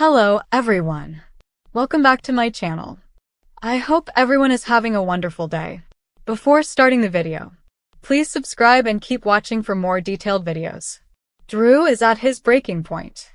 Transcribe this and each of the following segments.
Hello, everyone. Welcome back to my channel. I hope everyone is having a wonderful day. Before starting the video, please subscribe and keep watching for more detailed videos. Drew is at his breaking point.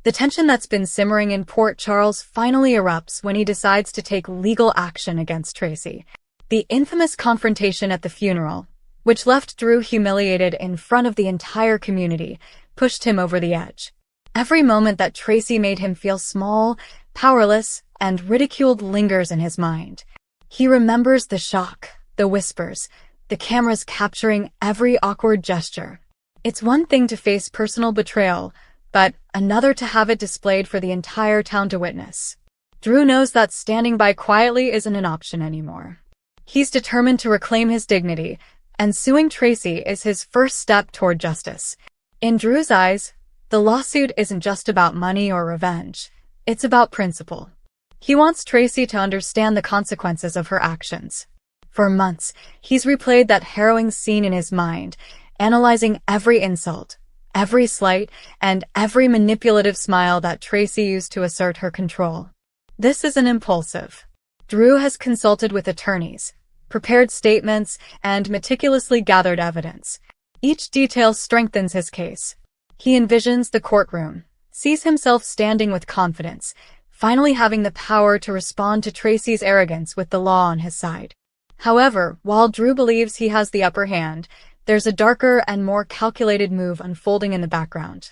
The tension that's been simmering in Port Charles finally erupts when he decides to take legal action against Tracy. The infamous confrontation at the funeral, which left Drew humiliated in front of the entire community, pushed him over the edge. Every moment that Tracy made him feel small, powerless, and ridiculed lingers in his mind. He remembers the shock, the whispers, the cameras capturing every awkward gesture. It's one thing to face personal betrayal, but another to have it displayed for the entire town to witness. Drew knows that standing by quietly isn't an option anymore. He's determined to reclaim his dignity, and suing Tracy is his first step toward justice. In Drew's eyes, the lawsuit isn't just about money or revenge. It's about principle. He wants Tracy to understand the consequences of her actions. For months, he's replayed that harrowing scene in his mind, analyzing every insult, every slight, and every manipulative smile that Tracy used to assert her control. This isn't impulsive. Drew has consulted with attorneys, prepared statements, and meticulously gathered evidence. Each detail strengthens his case. He envisions the courtroom, sees himself standing with confidence, finally having the power to respond to Tracy's arrogance with the law on his side. However, while Drew believes he has the upper hand, there's a darker and more calculated move unfolding in the background.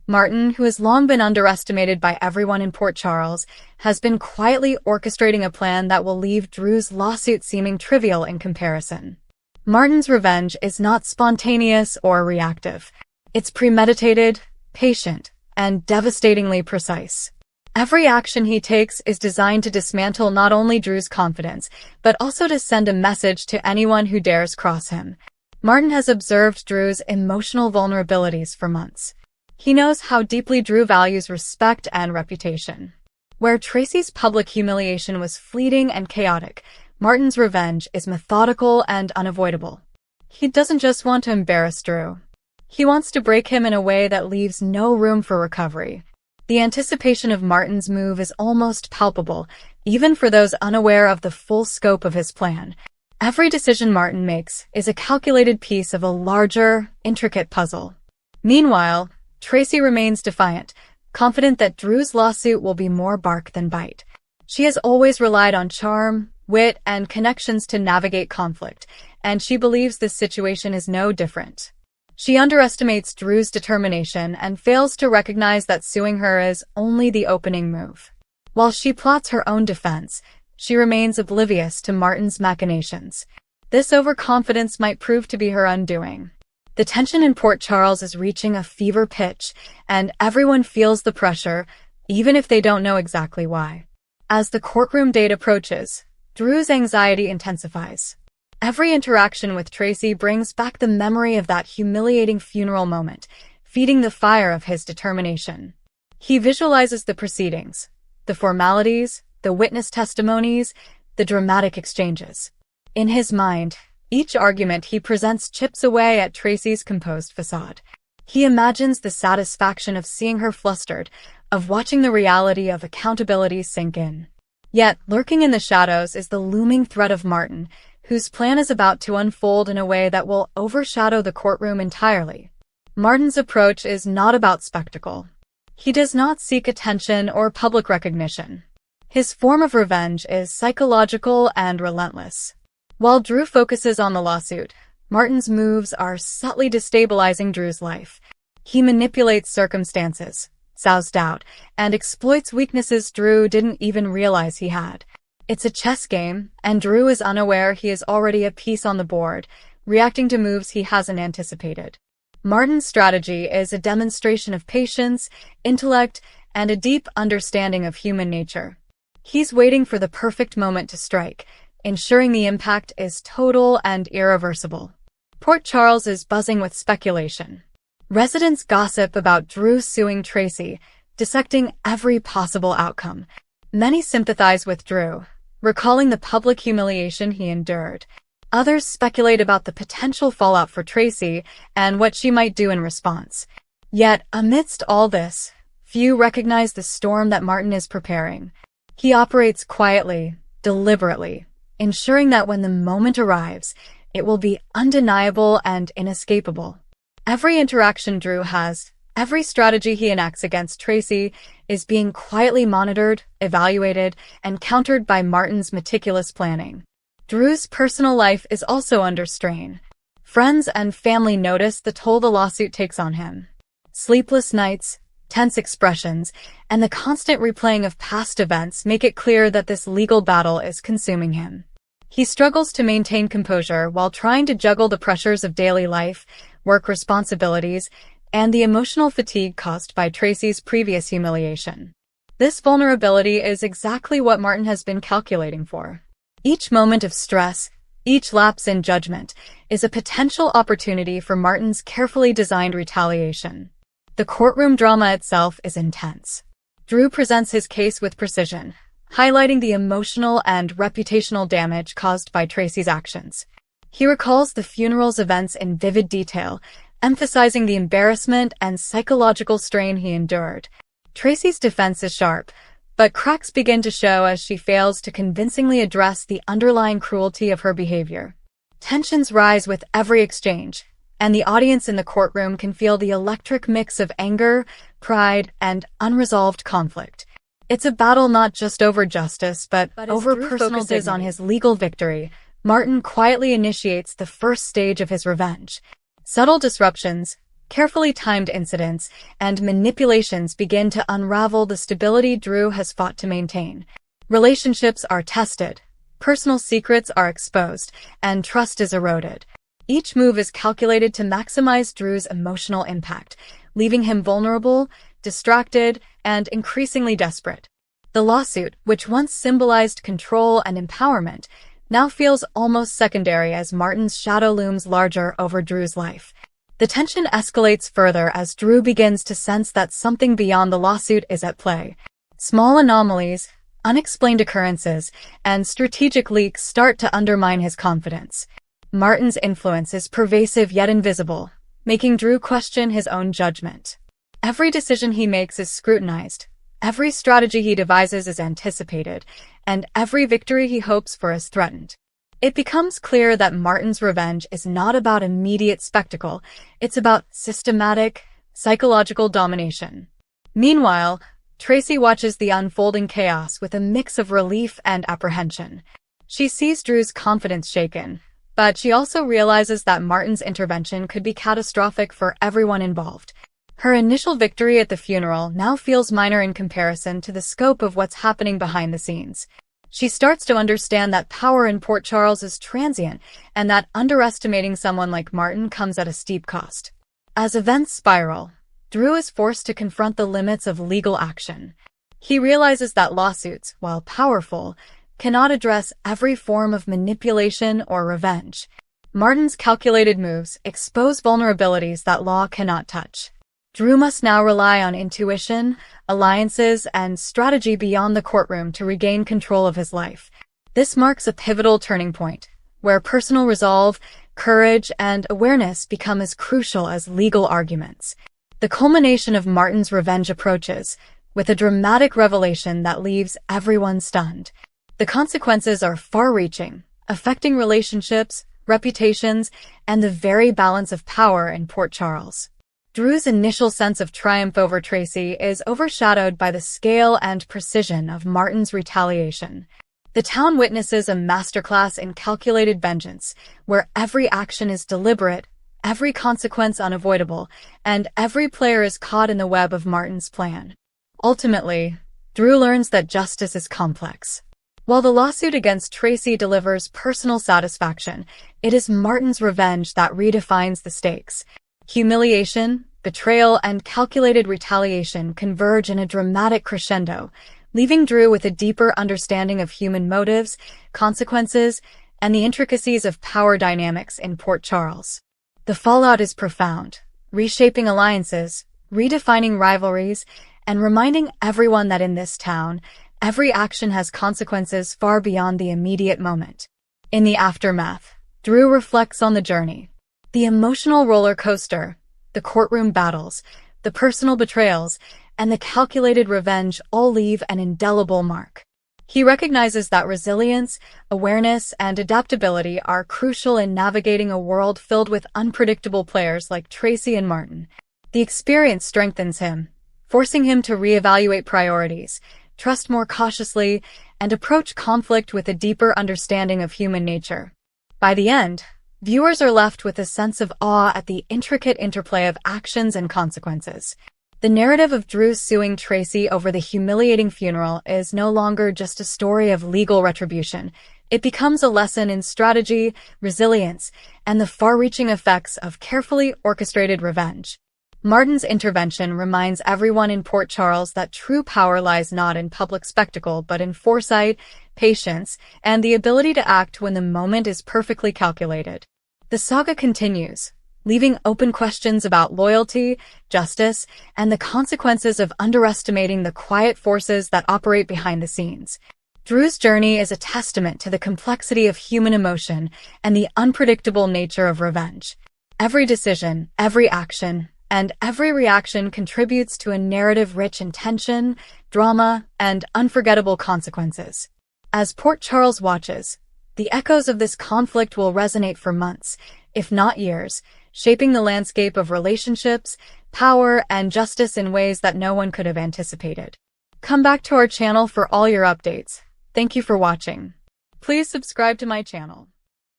Martin, who has long been underestimated by everyone in Port Charles, has been quietly orchestrating a plan that will leave Drew's lawsuit seeming trivial in comparison. Martin's revenge is not spontaneous or reactive. It's premeditated, patient, and devastatingly precise. Every action he takes is designed to dismantle not only Drew's confidence, but also to send a message to anyone who dares cross him. Martin has observed Drew's emotional vulnerabilities for months. He knows how deeply Drew values respect and reputation. Where Tracy's public humiliation was fleeting and chaotic, Martin's revenge is methodical and unavoidable. He doesn't just want to embarrass Drew. He wants to break him in a way that leaves no room for recovery. The anticipation of Martin's move is almost palpable, even for those unaware of the full scope of his plan. Every decision Martin makes is a calculated piece of a larger, intricate puzzle. Meanwhile, Tracy remains defiant, confident that Drew's lawsuit will be more bark than bite. She has always relied on charm, wit, and connections to navigate conflict, and she believes this situation is no different. She underestimates Drew's determination and fails to recognize that suing her is only the opening move. While she plots her own defense, she remains oblivious to Martin's machinations. This overconfidence might prove to be her undoing. The tension in Port Charles is reaching a fever pitch, and everyone feels the pressure, even if they don't know exactly why. As the courtroom date approaches, Drew's anxiety intensifies. Every interaction with Tracy brings back the memory of that humiliating funeral moment, feeding the fire of his determination. He visualizes the proceedings, the formalities, the witness testimonies, the dramatic exchanges. In his mind, each argument he presents chips away at Tracy's composed facade. He imagines the satisfaction of seeing her flustered, of watching the reality of accountability sink in. Yet, lurking in the shadows is the looming threat of Martin, whose plan is about to unfold in a way that will overshadow the courtroom entirely. Martin's approach is not about spectacle. He does not seek attention or public recognition. His form of revenge is psychological and relentless. While Drew focuses on the lawsuit, Martin's moves are subtly destabilizing Drew's life. He manipulates circumstances, sows doubt, and exploits weaknesses Drew didn't even realize he had. It's a chess game, and Drew is unaware he is already a piece on the board, reacting to moves he hasn't anticipated. Martin's strategy is a demonstration of patience, intellect, and a deep understanding of human nature. He's waiting for the perfect moment to strike, ensuring the impact is total and irreversible. Port Charles is buzzing with speculation. Residents gossip about Drew suing Tracy, dissecting every possible outcome. Many sympathize with Drew, recalling the public humiliation he endured. Others speculate about the potential fallout for Tracy and what she might do in response. Yet, amidst all this, Few recognize the storm that Martin is preparing. He operates quietly, deliberately, ensuring that when the moment arrives, it will be undeniable and inescapable. Every interaction Drew has, every strategy he enacts against Tracy is being quietly monitored, evaluated, and countered by Martin's meticulous planning. Drew's personal life is also under strain. Friends and family notice the toll the lawsuit takes on him. Sleepless nights, tense expressions, and the constant replaying of past events make it clear that this legal battle is consuming him. He struggles to maintain composure while trying to juggle the pressures of daily life, work responsibilities, and the emotional fatigue caused by Tracy's previous humiliation. This vulnerability is exactly what Martin has been calculating for. Each moment of stress, each lapse in judgment, is a potential opportunity for Martin's carefully designed retaliation. The courtroom drama itself is intense. Drew presents his case with precision, highlighting the emotional and reputational damage caused by Tracy's actions. He recalls the funeral's events in vivid detail, emphasizing the embarrassment and psychological strain he endured. Tracy's defense is sharp, but cracks begin to show as she fails to convincingly address the underlying cruelty of her behavior. Tensions rise with every exchange, and the audience in the courtroom can feel the electric mix of anger, pride, and unresolved conflict. It's a battle not just over justice, but over personal dignity. On his legal victory, Martin quietly initiates the first stage of his revenge. Subtle disruptions, carefully timed incidents, and manipulations begin to unravel the stability Drew has fought to maintain. Relationships are tested, personal secrets are exposed, and trust is eroded. Each move is calculated to maximize Drew's emotional impact, leaving him vulnerable, distracted, and increasingly desperate. The lawsuit, which once symbolized control and empowerment, now feels almost secondary as Martin's shadow looms larger over Drew's life. The tension escalates further as Drew begins to sense that something beyond the lawsuit is at play. Small anomalies, unexplained occurrences, and strategic leaks start to undermine his confidence. Martin's influence is pervasive yet invisible, making Drew question his own judgment. Every decision he makes is scrutinized, every strategy he devises is anticipated, and every victory he hopes for is threatened. It becomes clear that Martin's revenge is not about immediate spectacle, it's about systematic, psychological domination. Meanwhile, Tracy watches the unfolding chaos with a mix of relief and apprehension. She sees Drew's confidence shaken, but she also realizes that Martin's intervention could be catastrophic for everyone involved. Her initial victory at the funeral now feels minor in comparison to the scope of what's happening behind the scenes. She starts to understand that power in Port Charles is transient and that underestimating someone like Martin comes at a steep cost. As events spiral, Drew is forced to confront the limits of legal action. He realizes that lawsuits, while powerful, cannot address every form of manipulation or revenge. Martin's calculated moves expose vulnerabilities that law cannot touch. Drew must now rely on intuition, alliances, and strategy beyond the courtroom to regain control of his life. This marks a pivotal turning point, where personal resolve, courage, and awareness become as crucial as legal arguments. The culmination of Martin's revenge approaches, with a dramatic revelation that leaves everyone stunned. The consequences are far-reaching, affecting relationships, reputations, and the very balance of power in Port Charles. Drew's initial sense of triumph over Tracy is overshadowed by the scale and precision of Martin's retaliation. The town witnesses a masterclass in calculated vengeance, where every action is deliberate, every consequence unavoidable, and every player is caught in the web of Martin's plan. Ultimately, Drew learns that justice is complex. While the lawsuit against Tracy delivers personal satisfaction, it is Martin's revenge that redefines the stakes. Humiliation, betrayal, and calculated retaliation converge in a dramatic crescendo, leaving Drew with a deeper understanding of human motives, consequences, and the intricacies of power dynamics in Port Charles. The fallout is profound, reshaping alliances, redefining rivalries, and reminding everyone that in this town, every action has consequences far beyond the immediate moment. In the aftermath, Drew reflects on the journey. The emotional roller coaster, the courtroom battles, the personal betrayals, and the calculated revenge all leave an indelible mark. He recognizes that resilience, awareness, and adaptability are crucial in navigating a world filled with unpredictable players like Tracy and Martin. The experience strengthens him, forcing him to reevaluate priorities, trust more cautiously, and approach conflict with a deeper understanding of human nature. By the end, viewers are left with a sense of awe at the intricate interplay of actions and consequences. The narrative of Drew suing Tracy over the humiliating funeral is no longer just a story of legal retribution. It becomes a lesson in strategy, resilience, and the far-reaching effects of carefully orchestrated revenge. Martin's intervention reminds everyone in Port Charles that true power lies not in public spectacle but in foresight, patience, and the ability to act when the moment is perfectly calculated. The saga continues, leaving open questions about loyalty, justice, and the consequences of underestimating the quiet forces that operate behind the scenes. Drew's journey is a testament to the complexity of human emotion and the unpredictable nature of revenge. Every decision, every action, and every reaction contributes to a narrative rich in tension, drama, and unforgettable consequences. As Port Charles watches, the echoes of this conflict will resonate for months, if not years, shaping the landscape of relationships, power, and justice in ways that no one could have anticipated. Come back to our channel for all your updates. Thank you for watching. Please subscribe to my channel.